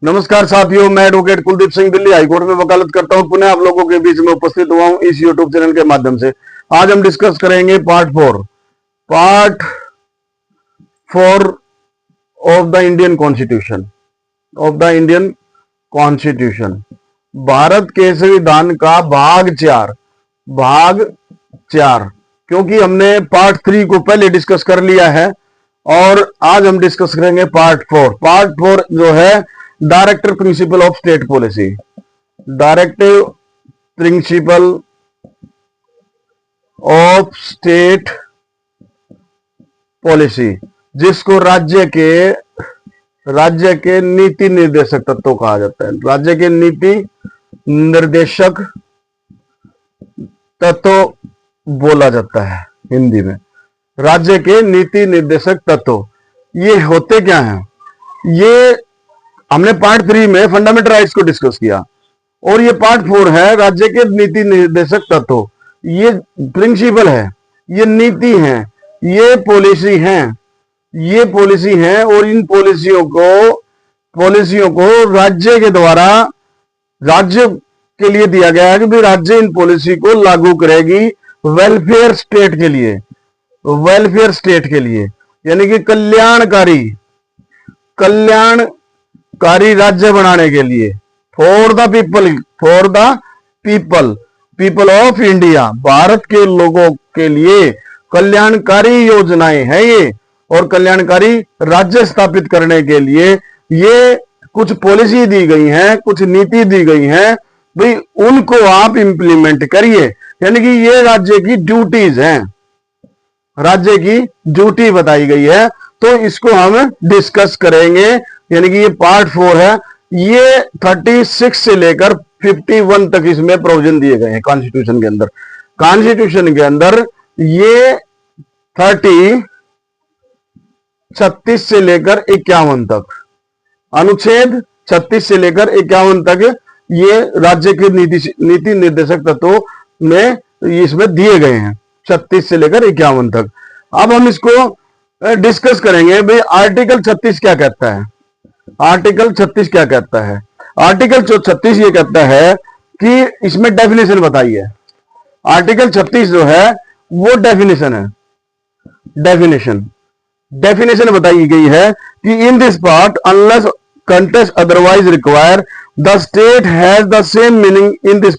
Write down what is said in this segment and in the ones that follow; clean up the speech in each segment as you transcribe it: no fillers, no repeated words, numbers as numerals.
नमस्कार साथियों, मैं एडवोकेट कुलदीप सिंह दिल्ली हाईकोर्ट में वकालत करता हूं। पुनः आप लोगों के बीच में उपस्थित हुआ हूं इस यूट्यूब चैनल के माध्यम से। आज हम डिस्कस करेंगे part 4 of the Indian constitution Bharat के संविधान का भाग 4 क्योंकि हमने पार्ट 3 को पहले डिस्कस कर लिया है और आज हम डिस्कस करेंगे पार्ट 4 जो है directive principle of state policy. Directive principle of state policy, जिसको राज्य के नीति निर्देशक तत्व कहा जाता है। राज्य के नीति निर्देशक तत्व बोला जाता है हिंदी में। राज्य के नीति निर्देशक तत्व ये होते क्या हैं? ये हमने पार्ट 3 में फंडामेंटल राइट्स को डिस्कस किया और ये पार्ट 4 है राज्य के नीति निर्देशक तत्व। ये प्रिंसिपल है, ये नीति है, ये पॉलिसी है और इन पॉलिसियों को राज्य के द्वारा राज्य के लिए दिया गया है कि भाई राज्य इन पॉलिसी को लागू करेगी वेलफेयर स्टेट के लिए, यानी कि कल्याणकारी राज्य बनाने के लिए। For the people of India, Bharat के लोगों के लिए कल्याणकारी योजनाएं हैं ये, और कल्याणकारी राज्य स्थापित करने के लिए ये कुछ पॉलिसी दी गई है, कुछ नीति दी गई है, भाई उनको आप इंप्लीमेंट करिए। यानी कि ये राज्य की ड्यूटीज हैं, राज्य की ड्यूटी बताई गई है, तो इसको हम डिस्कस करेंगे। यानी कि ये पार्ट 4 है। ये 36 से लेकर 51 तक इसमें प्रोविजन दिए गए हैं कॉन्स्टिट्यूशन के अंदर। ये 36 से लेकर 51 तक, अनुच्छेद 36 से लेकर 51 तक ये राज्य के नीति निर्देशक तत्वों में इसमें दिए गए हैं, 36 से लेकर 51 तक। अब हम इसको डिस्कस करेंगे भाई आर्टिकल 36 क्या कहता है। आर्टिकल 36 क्या कहता है? आर्टिकल 36 ये कहता है कि इसमें डेफिनेशन बताई है। आर्टिकल 36 जो है वो डेफिनेशन है। डेफिनेशन बताई गई है कि इन this part unless contest otherwise require the state has the same meaning in this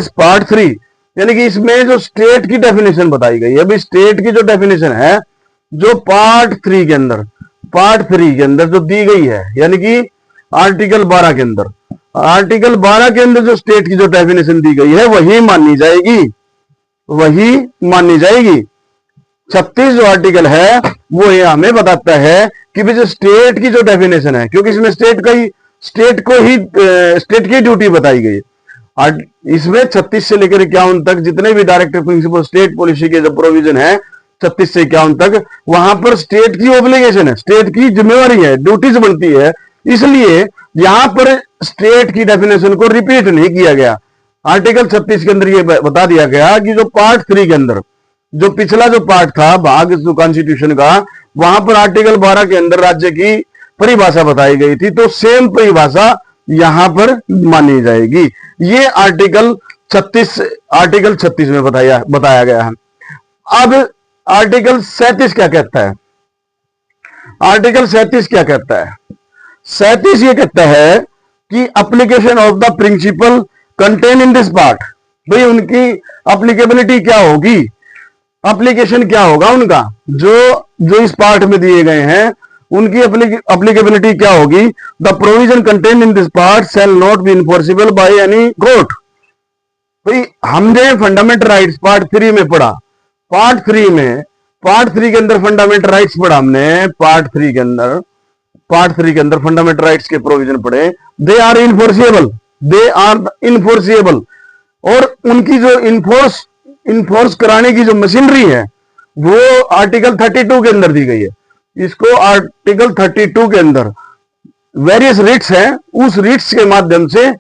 part 3। यानी कि इसमें जो स्टेट की डेफिनेशन बताई गई है, अभी स्टेट की जो डेफिनेशन है जो पार्ट 3 के अंदर जो दी गई है, यानी कि आर्टिकल 12 के अंदर जो स्टेट की जो डेफिनेशन दी गई है वही मानी जाएगी। 36 जो आर्टिकल है वो ये हमें बताता है कि भाई जो स्टेट की जो डेफिनेशन है, क्योंकि इसमें स्टेट की ड्यूटी बताई गई है। इसमें 36 से लेकर 51 तक जितने भी डायरेक्टिव प्रिंसिपल स्टेट पॉलिसी के जो प्रोविजन है 36 से 51 तक, वहां पर स्टेट की ऑब्लिगेशन है, स्टेट की जिम्मेवारी है, ड्यूटीज बनती है। इसलिए यहां पर स्टेट की डेफिनेशन को रिपीट नहीं किया गया। आर्टिकल 36 के अंदर यह बता दिया गया कि जो पार्ट 3 के अंदर जो पिछला जो पार्ट था भाग कॉन्स्टिट्यूशन का, वहां पर आर्टिकल 12 के अंदर राज्य की परिभाषा बताई गई थी, तो सेम परिभाषा यहां पर मानी जाएगी। ये आर्टिकल 36 में बताया गया है। अब आर्टिकल 37 क्या कहता है? आर्टिकल 37 क्या कहता है? 37 ये कहता है कि application of the principle contain in this part, भाई उनकी एप्लीकेबिलिटी क्या होगी, एप्लीकेशन क्या होगा उनका, जो इस पार्ट में दिए गए हैं उनकी एप्लीकेबिलिटी क्या होगी। The provision contain in this part shall not be enforceable by any court. भाई हमने फंडामेंटल राइट्स पार्ट 3 में पढ़ा, पार्ट 3 के अंदर फंडामेंटल राइट्स पढ़ा हमने। पार्ट 3 के अंदर फंडामेंटल राइट्स के प्रोविजन पढ़े। दे आर इनफोर्सिएबल, और उनकी जो इन्फोर्स कराने की जो मशीनरी है वो आर्टिकल 32 के अंदर दी गई है। इसको आर्टिकल 32 के अंदर वेरियस रिट्स हैं, उस रिट्स के माध्यम से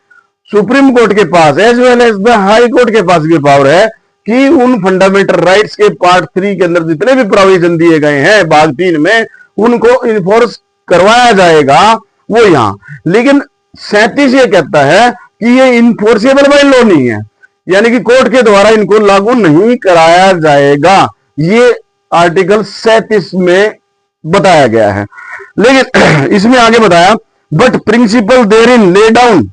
सुप्रीम कोर्ट के पास as well as the High Court के पास भी पावर है कि उन फंडामेंटल राइट्स के पार्ट 3 के अंदर जितने भी प्रोविजन दिए गए हैं भाग 3 में, उनको इन्फोर्स करवाया जाएगा, वो यहां, लेकिन 37 ये कहता है कि ये इनफोर्सेबल बाय लॉ नहीं है, यानी कि कोर्ट के द्वारा इनको लागू नहीं कराया जाएगा, ये आर्टिकल 37 में बताया गया है। लेकिन इसमें आगे बताया, but principal there in lay down,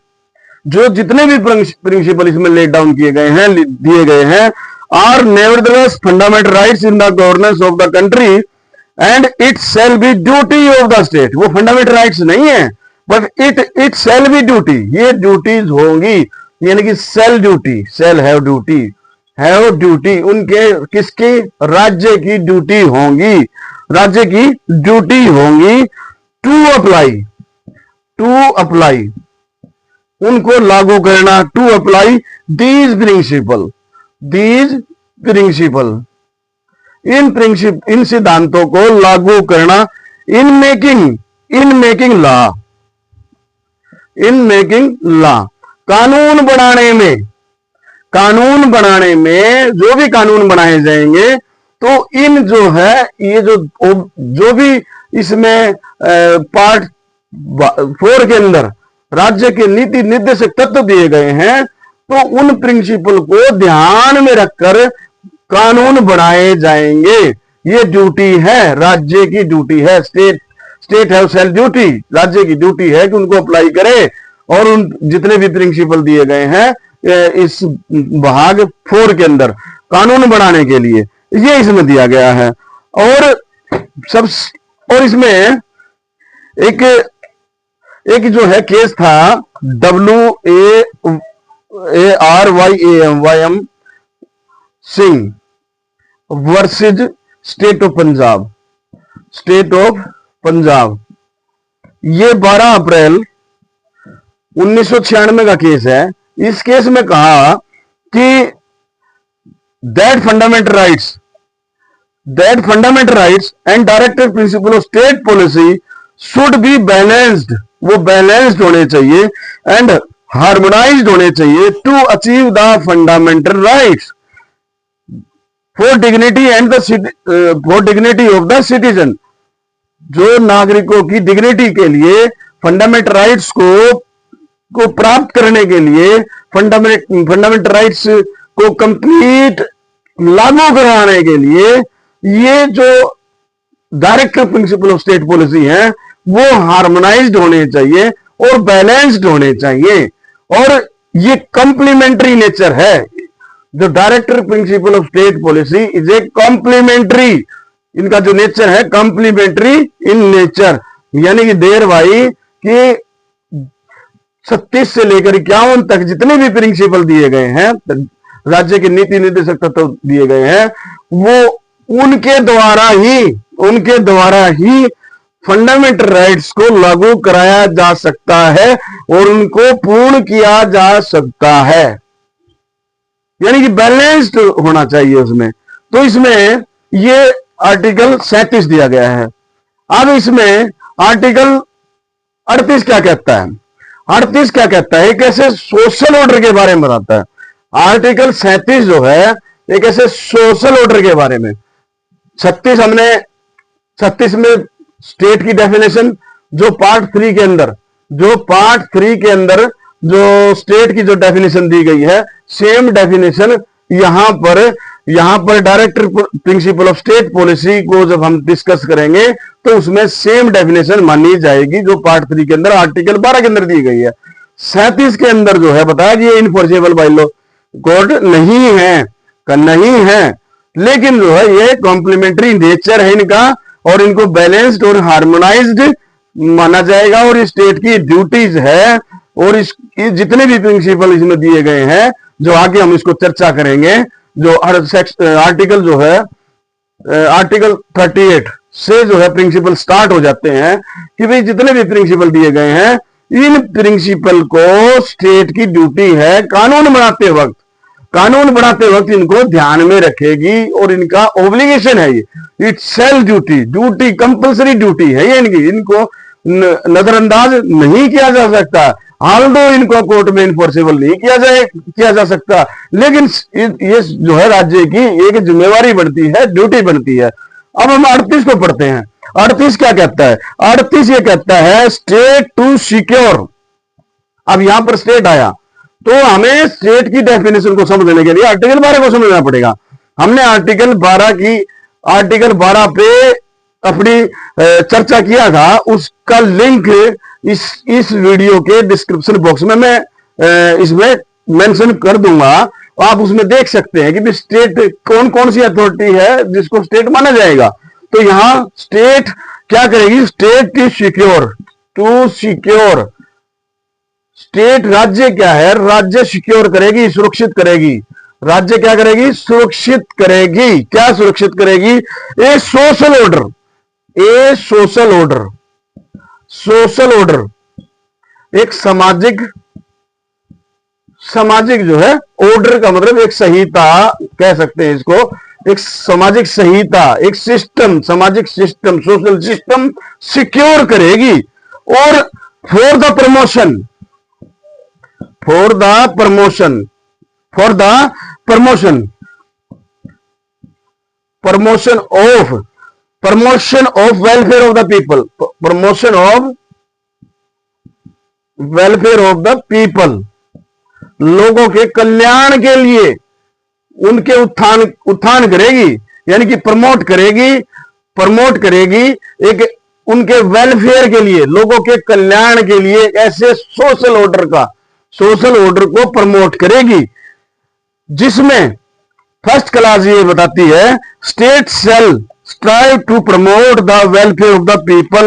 जो जितने भी प्रिंसिपल इसमें ले डाउन किए गए हैं, दिए गए हैं, are nevertheless fundamental rights in the governance of the country and it shall be duty of the state. वो फंडामेंटल राइट्स नहीं है, but it shall be duty, ये ड्यूटीज होंगी, यानी कि shall duty, shall have duty, उनके किसकी, राज्य की ड्यूटी होंगी, राज्य की ड्यूटी होंगी टू अप्लाई, उनको लागू करना, टू अप्लाई दीज प्रिंसिपल, इन सिद्धांतों को लागू करना, इन मेकिंग लॉ, कानून बनाने में जो भी कानून बनाए जाएंगे, तो इन जो है, ये जो भी इसमें पार्ट 4 के अंदर राज्य के नीति निर्देशक तत्व दिए गए हैं, तो उन प्रिंसिपल को ध्यान में रखकर कानून बनाए जाएंगे। ये ड्यूटी है, राज्य की ड्यूटी है, स्टेट हैव सेल ड्यूटी, राज्य की ड्यूटी है कि उनको अप्लाई करे, और उन जितने भी प्रिंसिपल दिए गए हैं इस भाग 4 के अंदर कानून बनाने के लिए, ये इसमें दिया गया है। और इसमें एक जो है केस था, WARYAM Singh versus state of Punjab, ये 12 अप्रैल 1996 का केस है। इस केस में कहा कि that fundamental rights and directive principle of state policy should be balanced, वो बैलेंस्ड होने चाहिए एंड हार्मोनाइज्ड होने चाहिए to achieve the fundamental rights for dignity of the citizen, जो नागरिकों की डिग्निटी के लिए, फंडामेंटल राइट्स को प्राप्त करने के लिए, फंडामेंटल राइट्स को कंप्लीट लागू कराने के लिए, ये जो directive principle of state policy है वो हार्मोनाइज्ड होने चाहिए और बैलेंस्ड होने चाहिए, और ये कॉम्प्लीमेंट्री नेचर है। जो directive principle of state policy is a complementary, इनका जो नेचर है कॉम्प्लीमेंट्री इन नेचर, यानी कि देर भाई कि 36 से लेकर 51 तक जितने भी प्रिंसिपल दिए गए हैं, राज्य के नीति निर्देशक तत्व दिए गए हैं, वो उनके द्वारा ही फंडामेंटल राइट्स को लागू कराया जा सकता है और उनको पूर्ण किया जा सकता है, यानी कि बैलेंस्ड होना चाहिए उसमें। तो इसमें ये आर्टिकल 37 दिया गया है। अब इसमें आर्टिकल 38 क्या कहता है? 38 क्या कहता है? एक ऐसे सोशल ऑर्डर के बारे में बताता है। आर्टिकल 37 जो है एक ऐसे सोशल ऑर्डर के बारे में। 36 में स्टेट की डेफिनेशन, जो पार्ट 3 के अंदर जो स्टेट की जो डेफिनेशन दी गई है, सेम डेफिनेशन यहां पर directive principle of state policy को जब हम डिस्कस करेंगे तो उसमें सेम डेफिनेशन मानी जाएगी जो पार्ट 3 के अंदर आर्टिकल 12 के अंदर दी गई है। 37 के अंदर जो है बताया कि ये इनफोर्सेबल बाय लॉ कोर्ट नहीं है, लेकिन जो है ये कॉम्प्लीमेंट्री नेचर है इनका और इनको बैलेंस्ड और हार्मोनाइज्ड माना जाएगा और स्टेट की ड्यूटीज है। और इस जितने भी प्रिंसिपल इसमें दिए गए हैं, जो आगे हम इसको चर्चा करेंगे, जो आर्टिकल जो है आर्टिकल 38 से जो है प्रिंसिपल स्टार्ट हो जाते हैं कि भाई जितने भी प्रिंसिपल दिए गए हैं, इन प्रिंसिपल को स्टेट की ड्यूटी है कानून बनाते वक्त इनको ध्यान में रखेगी और इनका ऑब्लिगेशन है, ये it's self duty compulsory duty है, ये इनको नजरअंदाज नहीं किया जा सकता। हाल दो इनको कोर्ट में इन्फोर्सेबल नहीं किया जा सकता, लेकिन ये जो है राज्य की एक जिम्मेवारी बनती है, ड्यूटी बनती है। अब हम 38 को पढ़ते हैं। 38 क्या कहता है? 38 ये कहता है स्टेट टू सिक्योर। अब यहां पर स्टेट आया तो हमें स्टेट की डेफिनेशन को समझने के लिए आर्टिकल 12 को समझना पड़ेगा। हमने आर्टिकल 12 पे अपनी चर्चा किया था, उसका लिंक इस वीडियो के डिस्क्रिप्शन बॉक्स में मैं इसमें मेंशन कर दूंगा। आप उसमें देख सकते हैं कि स्टेट कौन कौन सी अथॉरिटी है जिसको स्टेट माना जाएगा। तो यहां स्टेट क्या करेगी? State to secure. स्टेट राज्य क्या है? राज्य सिक्योर करेगी, सुरक्षित करेगी। राज्य क्या करेगी? सुरक्षित करेगी। क्या सुरक्षित करेगी? ए सोशल ऑर्डर, एक सामाजिक जो है, ऑर्डर का मतलब एक संहिता कह सकते हैं इसको, एक सामाजिक संहिता, एक सिस्टम, सामाजिक सिस्टम, सोशल सिस्टम सिक्योर करेगी। और for the promotion of welfare of the people, लोगों के कल्याण के लिए उनके उत्थान करेगी, यानी कि प्रमोट करेगी एक उनके वेलफेयर के लिए, लोगों के कल्याण के लिए ऐसे सोशल ऑर्डर को प्रमोट करेगी। जिसमें फर्स्ट क्लास ये बताती है state shell strive to promote the welfare of the people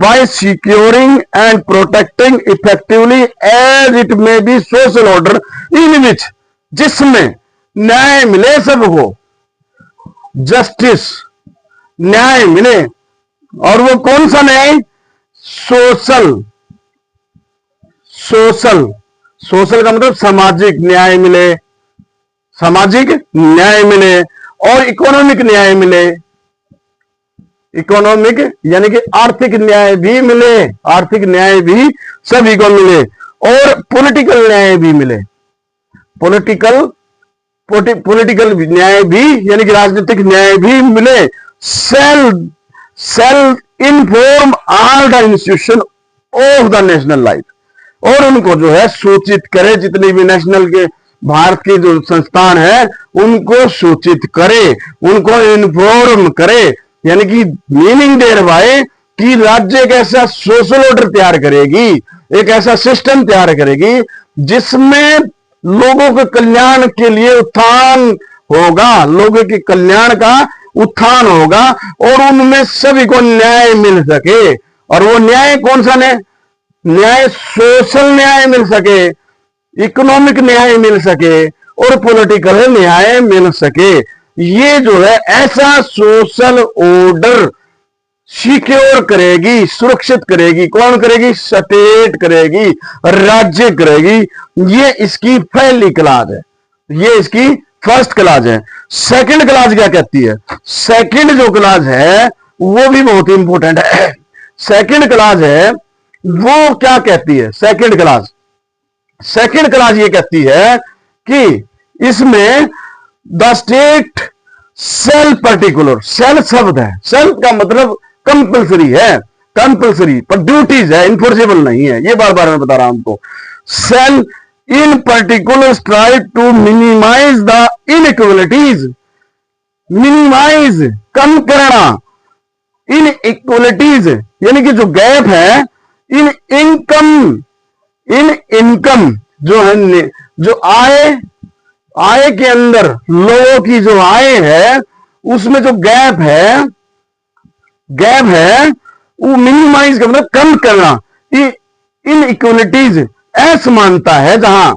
by securing and protecting effectively as it may be social order in which, जिसमें न्याय मिले सबको, जस्टिस, न्याय मिले। और वो कौन सा न्याय? सोशल का मतलब सामाजिक न्याय मिले और इकोनॉमिक न्याय मिले। इकोनॉमिक यानी कि आर्थिक न्याय भी सभी को मिले और पॉलिटिकल न्याय भी मिले। पॉलिटिकल न्याय भी यानी कि राजनीतिक न्याय भी मिले। Shall inform all the institution of the national life, और उनको जो है सूचित करे, जितनी भी नेशनल के भारत की जो संस्थान है उनको सूचित करे, उनको इन्फॉर्म करे। यानी कि मीनिंग दे रहा है कि राज्य एक ऐसा सोशल ऑर्डर तैयार करेगी, एक ऐसा सिस्टम तैयार करेगी जिसमें लोगों के कल्याण के लिए उत्थान होगा, लोगों के कल्याण का उत्थान होगा और उनमें सभी को न्याय मिल सके। और वो न्याय कौन सा न्याय? सोशल न्याय मिल सके, इकोनॉमिक न्याय मिल सके और पॉलिटिकल न्याय मिल सके। ये जो है ऐसा सोशल ऑर्डर सिक्योर करेगी, सुरक्षित करेगी। कौन करेगी? स्टेट करेगी, राज्य करेगी। ये इसकी पहली क्लास है, ये इसकी फर्स्ट क्लास है। सेकंड क्लास क्या कहती है? सेकंड जो क्लास है वो भी बहुत इंपॉर्टेंट है। सेकंड क्लास है वो क्या कहती है? सेकंड क्लास ये कहती है कि इसमें the state shall particular, shall शब्द है, सेल का मतलब कंपल्सरी है, कंपल्सरी पर ड्यूटीज है, इन्फोर्सेबल नहीं है। ये बार बार मैं बता रहा हूं आपको। Shall in particular strive to minimize the inequalities, minimize कम करना, इनइक्वालिटीज यानी कि जो गैप है इन इनकम जो है, जो आय के अंदर लोगों की जो आय है उसमें जो गैप है वो मिनिमाइज का मतलब कम करना। इनइक्वालिटीज असमानता है, जहां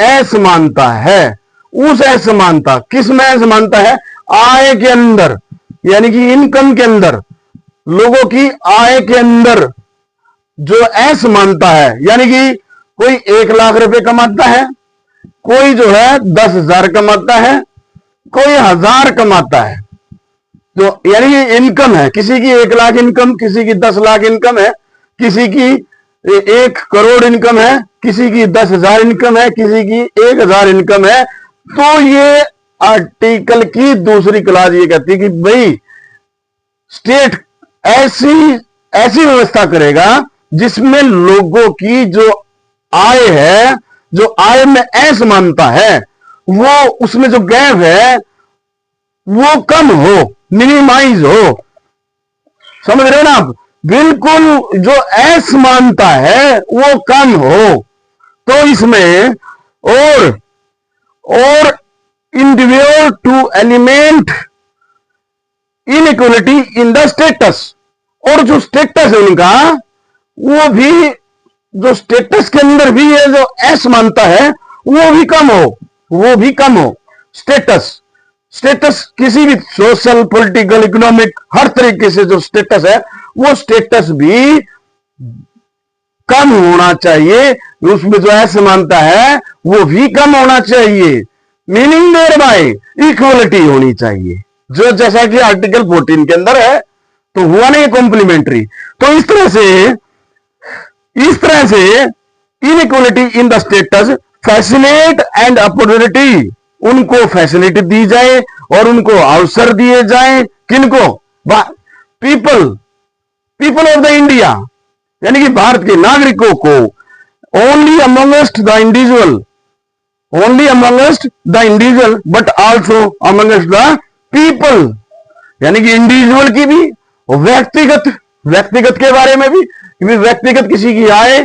असमानता है, उस असमानता किस में असमानता है? आय के अंदर, यानी कि इनकम के अंदर, लोगों की आय के अंदर जो असमानता है। यानी कि कोई 1 लाख रुपए कमाता है, कोई जो है 10,000 कमाता है, कोई 1000 कमाता है। जो यानी कि इनकम है, किसी की 1 लाख इनकम, किसी की 10 लाख इनकम है, किसी की 1 करोड़ इनकम है, किसी की 10,000 इनकम है, किसी की 1,000 इनकम है। तो ये आर्टिकल की दूसरी क्लास ये कहती है कि भाई स्टेट ऐसी ऐसी व्यवस्था करेगा जिसमें लोगों की जो आय है, जो आय में असमानता है, वो उसमें जो गैप है वो कम हो, मिनिमाइज हो। समझ रहे हो ना आप? बिल्कुल जो असमानता है वो कम हो। तो इसमें और individual to eliminate inequality in the status, और जो स्टेटस है उनका, वो भी, जो स्टेटस के अंदर भी ये जो असमानता है वो भी कम हो, वो भी कम हो। स्टेटस किसी भी सोशल, पॉलिटिकल, इकोनॉमिक, हर तरीके से जो स्टेटस है वो स्टेटस भी कम होना चाहिए, उसमें जो असमानता है वो भी कम होना चाहिए। मीनिंग देयर बाय इक्वलिटी होनी चाहिए, जो जैसा कि आर्टिकल 14 के अंदर है। तो हुआ नहीं कॉम्प्लीमेंट्री। तो इस तरह से inequality in the status फैसिलिट and opportunity, उनको फैसिलिटी दी जाए और उनको अवसर दिए जाए। किनको? पीपल ऑफ द इंडिया, यानी कि भारत के नागरिकों को। Only amongst the individual but also amongst the people, यानी कि इंडिविजुअल की भी, व्यक्तिगत के बारे में भी, व्यक्तिगत किसी की आय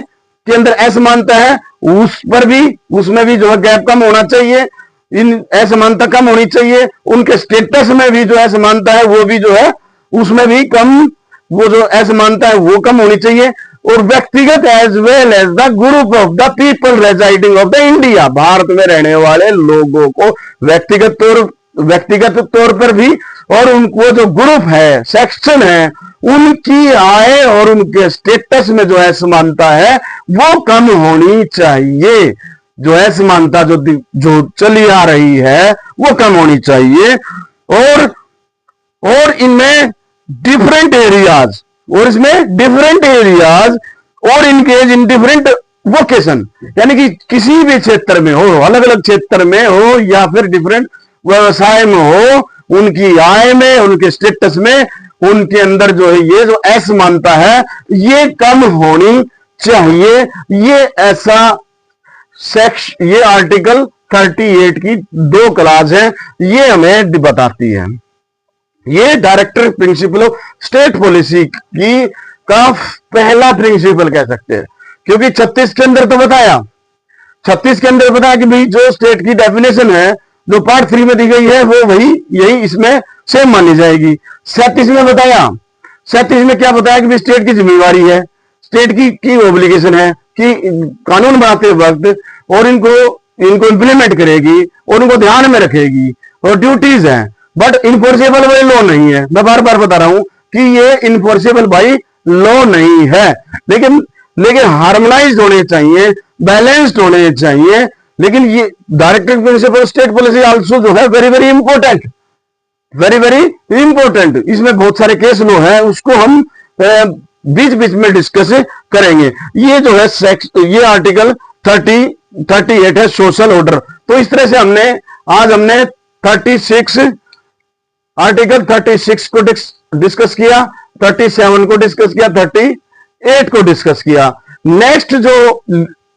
के अंदर असमानता है उस पर भी, उसमें भी जो है गैप कम होना चाहिए, इन असमानता कम होनी चाहिए। उनके स्टेटस में भी जो असमानता है वो भी जो है उसमें भी कम, वो जो असमानता है वो कम होनी चाहिए। और व्यक्तिगत as well as the group of the people residing of the India, Bharat में रहने वाले लोगों को व्यक्तिगत तौर पर भी, और उनको जो ग्रुप है, सेक्शन है, उनकी आय और उनके स्टेटस में जो असमानता है वो कम होनी चाहिए। जो असमानता जो चली आ रही है वो कम होनी चाहिए। और इनमें डिफरेंट एरियाज, और इसमें डिफरेंट एरियाज और इनकेज इन डिफरेंट वोकेशन, यानी कि किसी भी क्षेत्र में हो, अलग अलग क्षेत्र में हो या फिर डिफरेंट व्यवसाय में हो, उनकी आय में, उनके स्टेटस में, उनके अंदर जो है ये जो असमानता है ये कम होनी चाहिए। ये आर्टिकल 38 की 2 क्लास है, ये हमें बताती है। ये director principal of state policy की का पहला प्रिंसिपल कह सकते हैं, क्योंकि 36 के अंदर तो बताया, 36 के अंदर बताया कि भाई जो स्टेट की डेफिनेशन है जो पार्ट 3 में दी गई है वो वही यही इसमें सेम मानी जाएगी। 37 में बताया, 37 में क्या बताया कि स्टेट की जिम्मेवारी है, स्टेट की ऑब्लिगेशन है कि कानून बनाते वक्त और इनको इंप्लीमेंट करेगी और उनको ध्यान में रखेगी, और ड्यूटीज है, बट इन्फोर्सेबल बाई लॉ नहीं है। मैं बार बार बता रहा हूं कि ये इन्फोर्सेबल बाई लॉ नहीं है, लेकिन हार्मोनाइज्ड होने चाहिए, बैलेंस्ड होने चाहिए। लेकिन ये directive principle state policy also जो है very very important, very very important. इसमें बहुत सारे केस लो है, उसको हम बीच बीच में डिस्कस करेंगे। ये जो है ये आर्टिकल 38 है सोशल ऑर्डर। तो इस तरह से आज हमने 36 आर्टिकल 36 को डिस्कस किया, 37 को डिस्कस किया, 38 को डिस्कस किया। नेक्स्ट जो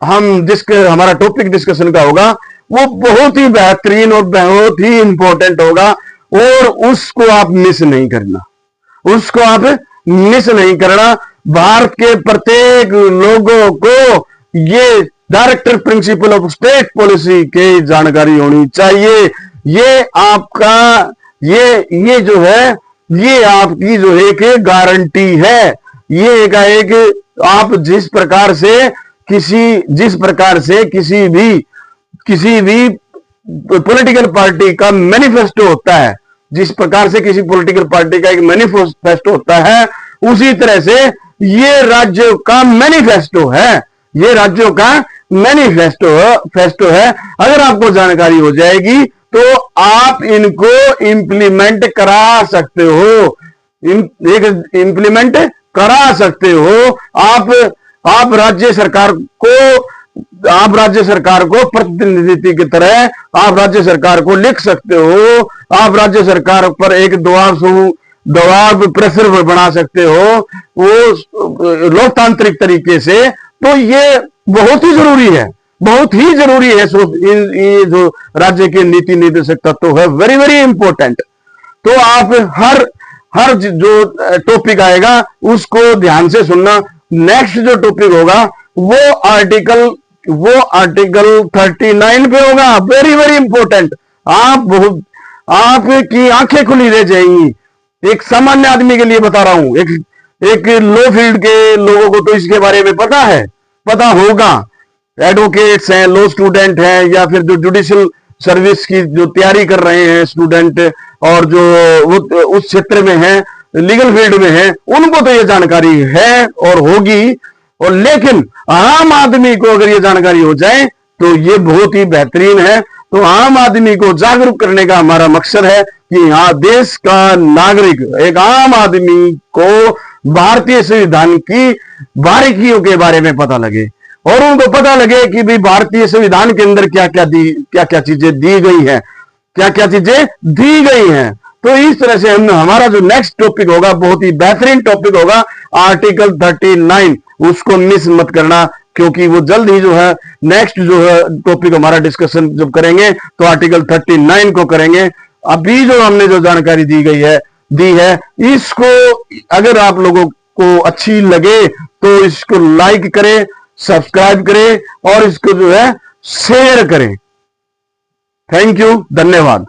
हमारा टॉपिक डिस्कशन का होगा वो बहुत ही बेहतरीन और बहुत ही इंपॉर्टेंट होगा, और उसको आप मिस नहीं करना। भारत के प्रत्येक लोगों को ये director principal of state policy की जानकारी होनी चाहिए। ये आपका ये जो है ये आपकी जो एक गारंटी है। ये एक आप जिस प्रकार से किसी भी पॉलिटिकल पार्टी का मैनिफेस्टो होता है, जिस प्रकार से किसी पॉलिटिकल पार्टी का एक मैनिफेस्टो होता है, उसी तरह से ये राज्यों का मैनिफेस्टो है, ये राज्यों का मैनिफेस्टो है। अगर आपको जानकारी हो जाएगी तो आप इनको इंप्लीमेंट करा सकते हो, इंप्लीमेंट करा सकते हो। आप राज्य सरकार को प्रतिनिधि की तरह आप राज्य सरकार को लिख सकते हो। आप राज्य सरकार पर एक दबाव दबाव प्रेशर बना सकते हो वो लोकतांत्रिक तरीके से, तो ये बहुत ही जरूरी है, बहुत ही जरूरी है। ये जो राज्य के नीति निर्देशक तत्व है, वेरी वेरी इंपॉर्टेंट। तो आप हर जो टॉपिक आएगा उसको ध्यान से सुनना। नेक्स्ट जो टॉपिक होगा वो आर्टिकल 39 पे होगा, वेरी वेरी इंपॉर्टेंट। आपकी आंखें खुली रह जाएंगी। एक सामान्य आदमी के लिए बता रहा हूं, एक लो फील्ड के लोगों को तो इसके बारे में पता होगा। एडवोकेट्स हैं, लॉ स्टूडेंट हैं, या फिर जो जुडिशियल सर्विस की जो तैयारी कर रहे हैं स्टूडेंट, और जो उस क्षेत्र में है, लीगल फील्ड में है, उनको तो ये जानकारी है और होगी। और लेकिन आम आदमी को अगर ये जानकारी हो जाए तो ये बहुत ही बेहतरीन है। तो आम आदमी को जागरूक करने का हमारा मकसद है कि हाँ, देश का नागरिक, एक आम आदमी को भारतीय संविधान की बारीकियों के बारे में पता लगे, और उनको पता लगे कि भाई भारतीय संविधान के अंदर क्या क्या चीजें दी गई हैं, क्या क्या चीजें दी गई हैं। तो इस तरह से हमारा जो नेक्स्ट टॉपिक होगा बहुत ही बेहतरीन टॉपिक होगा, आर्टिकल 39। उसको मिस मत करना, क्योंकि वो जल्द ही जो है नेक्स्ट जो है टॉपिक हमारा डिस्कशन जब करेंगे तो आर्टिकल 39 को करेंगे। अभी जो हमने जो जानकारी दी है इसको अगर आप लोगों को अच्छी लगे तो इसको लाइक करें, सब्सक्राइब करें और इसको जो है शेयर करें। थैंक यू, धन्यवाद।